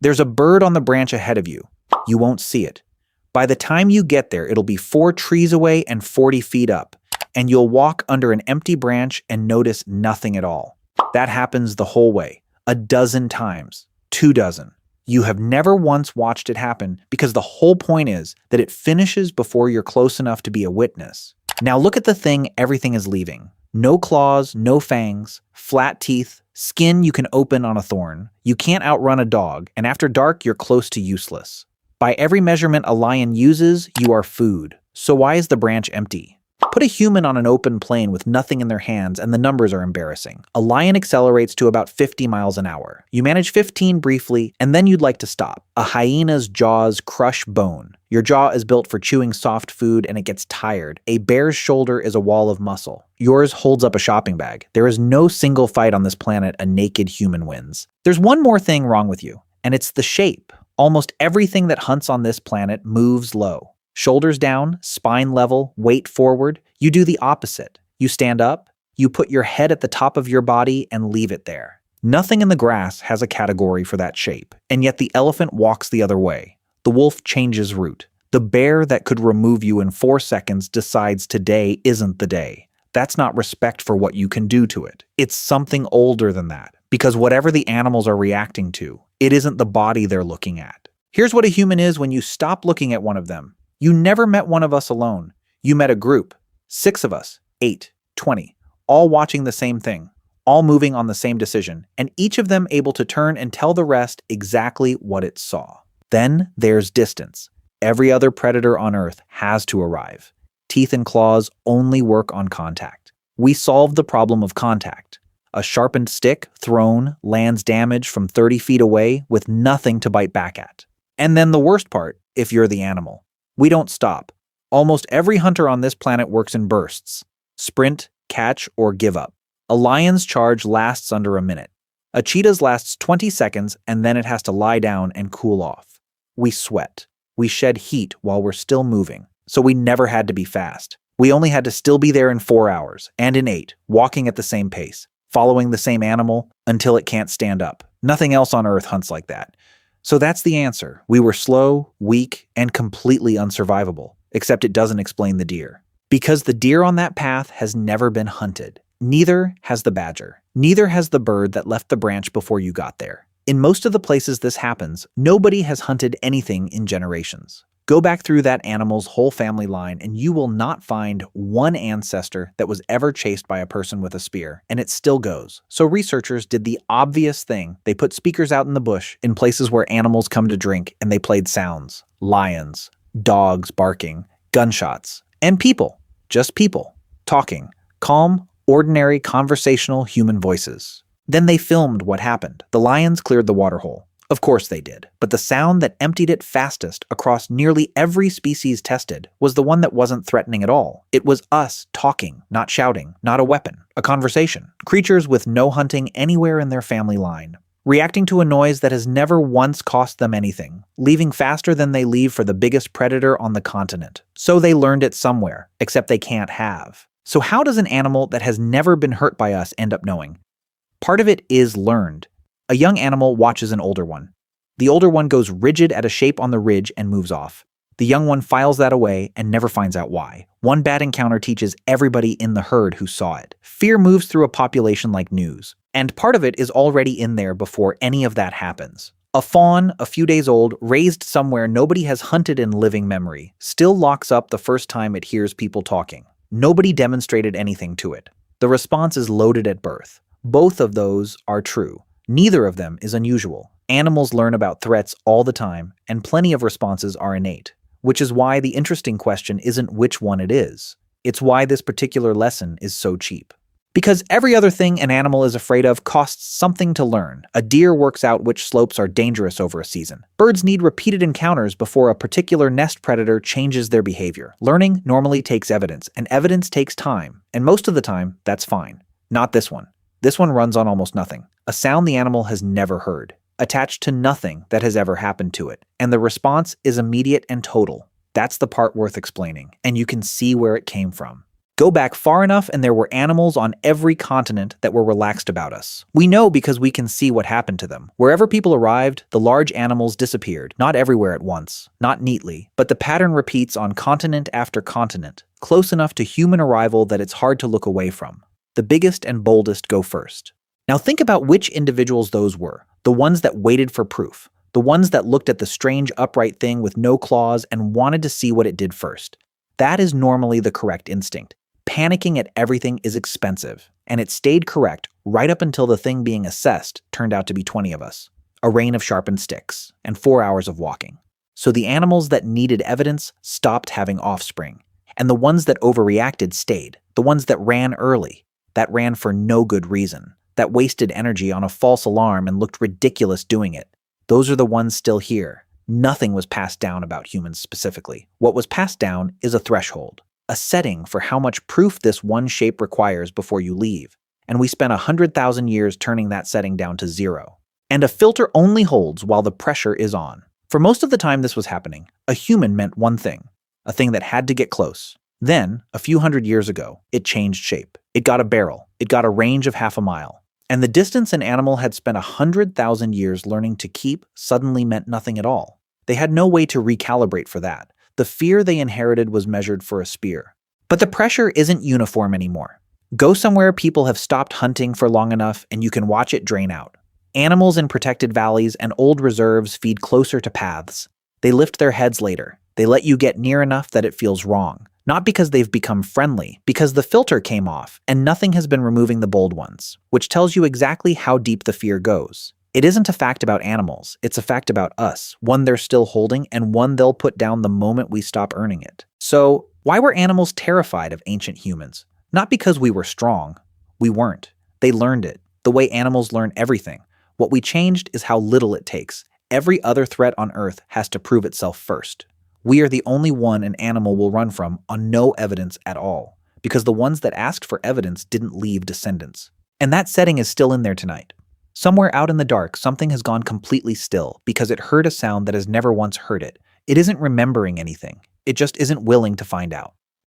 There's a bird on the branch ahead of you. You won't see it. By the time you get there, it'll be 4 trees away and 40 feet up, and you'll walk under an empty branch and notice nothing at all. That happens the whole way, a dozen times, 24. You have never once watched it happen because the whole point is that it finishes before you're close enough to be a witness. Now look at the thing everything is leaving. No claws, no fangs, flat teeth, skin you can open on a thorn. You can't outrun a dog, and after dark you're close to useless. By every measurement a lion uses, you are food. So why is the branch empty? Put a human on an open plain with nothing in their hands and the numbers are embarrassing. A lion accelerates to about 50 miles an hour. You manage 15 briefly, and then you'd like to stop. A hyena's jaws crush bone. Your jaw is built for chewing soft food and it gets tired. A bear's shoulder is a wall of muscle. Yours holds up a shopping bag. There is no single fight on this planet a naked human wins. There's one more thing wrong with you, and it's the shape. Almost everything that hunts on this planet moves low. Shoulders down, spine level, weight forward. You do the opposite. You stand up, you put your head at the top of your body and leave it there. Nothing in the grass has a category for that shape, and yet the elephant walks the other way. The wolf changes route. The bear that could remove you in 4 seconds decides today isn't the day. That's not respect for what you can do to it. It's something older than that, because whatever the animals are reacting to, it isn't the body they're looking at. Here's what a human is when you stop looking at one of them. You never met one of us alone. You met a group. 6 of us, 8, 20, all watching the same thing, all moving on the same decision, and each of them able to turn and tell the rest exactly what it saw. Then there's distance. Every other predator on Earth has to arrive. Teeth and claws only work on contact. We solved the problem of contact. A sharpened stick thrown lands damage from 30 feet away with nothing to bite back at. And then the worst part, if you're the animal. We don't stop. Almost every hunter on this planet works in bursts. Sprint, catch, or give up. A lion's charge lasts under a minute. A cheetah's lasts 20 seconds and then it has to lie down and cool off. We sweat. We shed heat while we're still moving, so we never had to be fast. We only had to still be there in 4 hours, and in 8, walking at the same pace, following the same animal until it can't stand up. Nothing else on Earth hunts like that. So that's the answer. We were slow, weak, and completely unsurvivable, except it doesn't explain the deer. Because the deer on that path has never been hunted. Neither has the badger. Neither has the bird that left the branch before you got there. In most of the places this happens, nobody has hunted anything in generations. Go back through that animal's whole family line and you will not find one ancestor that was ever chased by a person with a spear, and it still goes. So researchers did the obvious thing. They put speakers out in the bush in places where animals come to drink, and they played sounds. Lions, dogs barking, gunshots, and people, just people, talking, calm, ordinary, conversational human voices. Then they filmed what happened. The lions cleared the waterhole. Of course they did, but the sound that emptied it fastest across nearly every species tested was the one that wasn't threatening at all. It was us talking, not shouting, not a weapon, a conversation. Creatures with no hunting anywhere in their family line, reacting to a noise that has never once cost them anything, leaving faster than they leave for the biggest predator on the continent. So they learned it somewhere, except they can't have. So how does an animal that has never been hurt by us end up knowing? Part of it is learned. A young animal watches an older one. The older one goes rigid at a shape on the ridge and moves off. The young one files that away and never finds out why. One bad encounter teaches everybody in the herd who saw it. Fear moves through a population like news. And part of it is already in there before any of that happens. A fawn, a few days old, raised somewhere nobody has hunted in living memory, still locks up the first time it hears people talking. Nobody demonstrated anything to it. The response is loaded at birth. Both of those are true. Neither of them is unusual. Animals learn about threats all the time, and plenty of responses are innate, which is why the interesting question isn't which one it is. It's why this particular lesson is so cheap. Because every other thing an animal is afraid of costs something to learn. A deer works out which slopes are dangerous over a season. Birds need repeated encounters before a particular nest predator changes their behavior. Learning normally takes evidence, and evidence takes time, and most of the time, that's fine. Not this one. This one runs on almost nothing. A sound the animal has never heard, attached to nothing that has ever happened to it, and the response is immediate and total. That's the part worth explaining, and you can see where it came from. Go back far enough and there were animals on every continent that were relaxed about us. We know because we can see what happened to them. Wherever people arrived, the large animals disappeared, not everywhere at once, not neatly, but the pattern repeats on continent after continent, close enough to human arrival that it's hard to look away from. The biggest and boldest go first. Now think about which individuals those were, the ones that waited for proof, the ones that looked at the strange upright thing with no claws and wanted to see what it did first. That is normally the correct instinct. Panicking at everything is expensive, and it stayed correct right up until the thing being assessed turned out to be 20 of us, a rain of sharpened sticks, and 4 hours of walking. So the animals that needed evidence stopped having offspring, and the ones that overreacted stayed, the ones that ran early, that ran for no good reason, that wasted energy on a false alarm and looked ridiculous doing it. Those are the ones still here. Nothing was passed down about humans specifically. What was passed down is a threshold. A setting for how much proof this one shape requires before you leave, and we spent 100,000 years turning that setting down to 0. And a filter only holds while the pressure is on. For most of the time this was happening, a human meant one thing, a thing that had to get close. Then, a few hundred years ago, it changed shape. It got a barrel. It got a range of half a mile. And the distance an animal had spent 100,000 years learning to keep suddenly meant nothing at all. They had no way to recalibrate for that. The fear they inherited was measured for a spear. But the pressure isn't uniform anymore. Go somewhere people have stopped hunting for long enough and you can watch it drain out. Animals in protected valleys and old reserves feed closer to paths. They lift their heads later. They let you get near enough that it feels wrong. Not because they've become friendly, because the filter came off and nothing has been removing the bold ones, which tells you exactly how deep the fear goes. It isn't a fact about animals, it's a fact about us, one they're still holding and one they'll put down the moment we stop earning it. So, why were animals terrified of ancient humans? Not because we were strong. We weren't. They learned it, the way animals learn everything. What we changed is how little it takes. Every other threat on Earth has to prove itself first. We are the only one an animal will run from on no evidence at all, because the ones that asked for evidence didn't leave descendants. And that setting is still in there tonight. Somewhere out in the dark, something has gone completely still because it heard a sound that has never once heard it. It isn't remembering anything. It just isn't willing to find out.